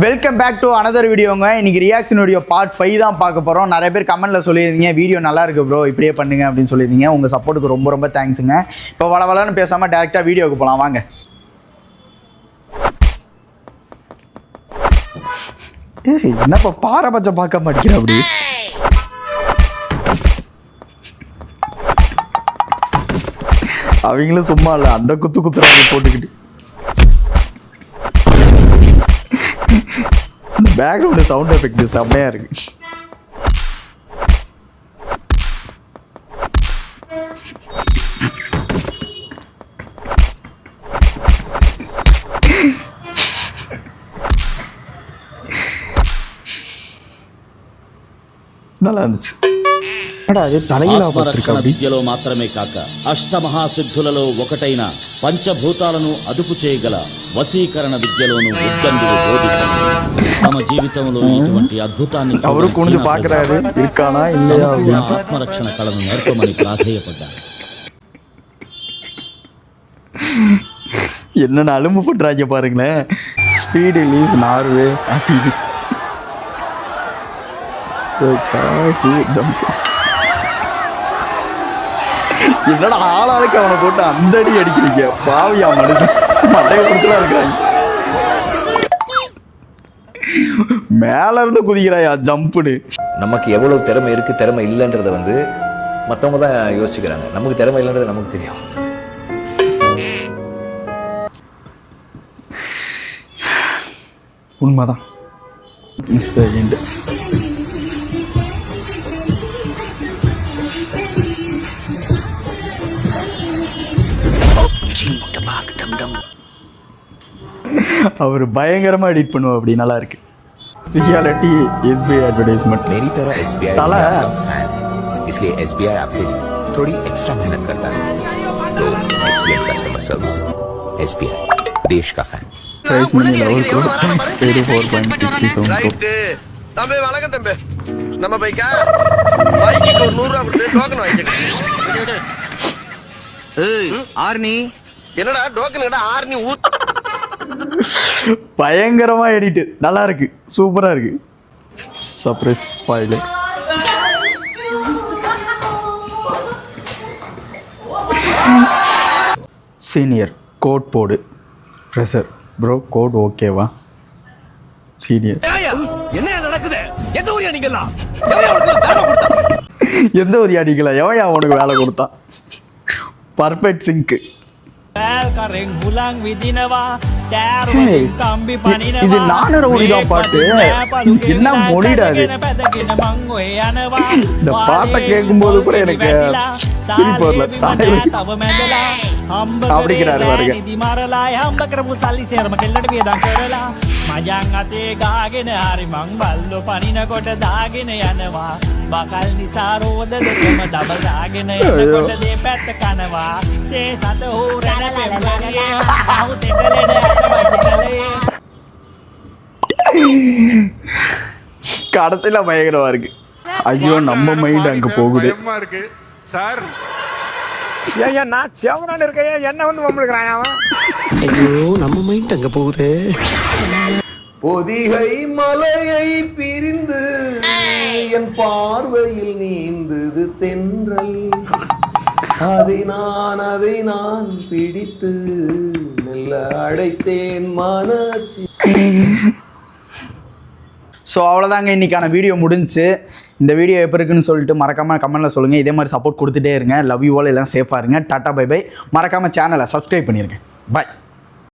Welcome back to another வீடியோங்க. இன்னைக்கு reaction video part 5 தான் பார்க்க போகிறோம். நிறைய பேர் கமெண்ட்ல சொல்லியிருந்தீங்க வீடியோ நல்லா இருக்கு ப்ரோ, இப்படியே பண்ணுங்க அப்படின்னு சொல்லியிருந்தீங்க. உங்கள் சப்போர்ட்டுக்கு ரொம்ப ரொம்ப தேங்க்ஸுங்க. இப்போ வளவலன்னு பேசாமல் டேரெக்டாக வீடியோவுக்கு போகலாம் வாங்க. என்னப்பா பாரபட்சம் பார்க்க மாட்டேங்கிற அப்படி? அவங்களும் சும்மா இல்லை, அந்த குத்துறாங்க போட்டுக்கிட்டு. பேக்ரவுண்ட் சவுண்ட் எஃபெக்ட் செம்மையா இருக்கு. நல்லா இருந்துச்சு. విద్యలో మాత్రమే కాక అష్టమహాసిద్ధులలో ఒకటైన పంచభూతాలను అదుపు చేయగల వశీకరణ విద్యలోను ఉద్దండులు బోధించారు. తమ జీవితంలో ఇటువంటి అద్భుతాన్ని ఆత్మరక్షణ కళను నేర్పమని ప్రాధేయపడ్డారు. என்ன அலும்பு பண்றாங்க பாருங்களேன். ஸ்பீடு ரிலீஸ் நார்வே என்னடா ஆளாளுக்கு அவனை போட்டு அந்த அடி அடிக்கிறீங்க பாவியா மனுஷன். மண்டைய பிடிச்சலாம் இருக்கிறாங்க. மேல இருந்து குதிக்கிறாயா ஜம்புடு. நமக்கு எவ்வளவு திறமை இருக்கு திறமை இல்லைன்றத மற்றவங்க தான் யோசிச்சுக்கிறாங்க. நமக்கு திறமை இல்லைன்றது நமக்கு தெரியும். உண்மைதான். அவர் பயங்கரமா எடிட் பண்ணுவோம். அப்படி நல்லா இருக்கு. रियलिटी SBI एडवर्टाइजमेंट मेरी तरह SBI साला फैन, इसलिए SBI आपके लिए थोड़ी एक्स्ट्रा मेहनत करता है. तो एक्सीलेंट कस्टमर सर्विस. SBI देश का फैन. प्राइस मनी लेवल को 84.67 ரைட். தம்பி வணக்கம் தம்பி. நம்ம பைக்கா பைக்குக்கு ஒரு 100 ரூபாய் கொடுத்து டோக்கன் வாங்கிக்க. ஏய் ஆர்னி என்னடா டோக்கன் கடா ஆர்னி பயங்கரமா எடிட் நல்லா இருக்கு, சூப்பரா இருக்கு. Surprise spoiler. சீனியர் கோட் போடு. ப்ரெஷர் ப்ரோ கோட் ஓகேவா? சீனியர் என்ன நடக்குது? எந்த ஊரியா நீங்கலாம்? எந்த ஒரு அடிக்கல எவன் உனக்கு வேலை கொடுத்தான்? Perfect sync. இது நானூறு மொழிதான் பாட்டு. என்ன மொழிடாது? இந்த பாட்டை கேட்கும் போது கூட எனக்கு சிரிப்பு வரல. அப்படிங்கிறாரு பாருங்க. මජං අතේ ගාගෙන හරි මං බල්ලෝ පනිනකොට දාගෙන යනවා බකල් නිසාරෝද දෙකම ඩබල් දාගෙන යනකොට දෙපැත්ත කනවා සේ සත හෝරන ලලලලේ ආහු දෙකලෙඩ අතවසිකලේ கடைசியில பயங்கரமா இருக்கு. ஐயோ நம்ம மைண்ட் அங்க போகுது. சார் ஏன் நான் செவனான இருக்கேன், என்ன வந்து வம்பிழுக்கிறான் அவன். ஐயோ நம்ம மைண்ட் அங்க போகுது. பொதிகை மலையை பிரிந்து என் பார்வையில் நீந்தது தென்றல். அதை நான் பிடித்து மெல்ல அழைத்தேன் மனச்சி. ஸோ அவ்வளோதாங்க, இன்னைக்கான வீடியோ முடிஞ்சு. இந்த வீடியோ எப்போ இருக்குன்னு சொல்லிட்டு மறக்காமல் கமெண்ட்டில் சொல்லுங்கள். இதே மாதிரி சப்போர்ட் கொடுத்துட்டே இருங்க. Love you all. எல்லாம் சேஃபாக இருங்க. Tata bye bye. மறக்காமல் சேனலை சப்ஸ்கிரைப் பண்ணிடுங்க. பாய்.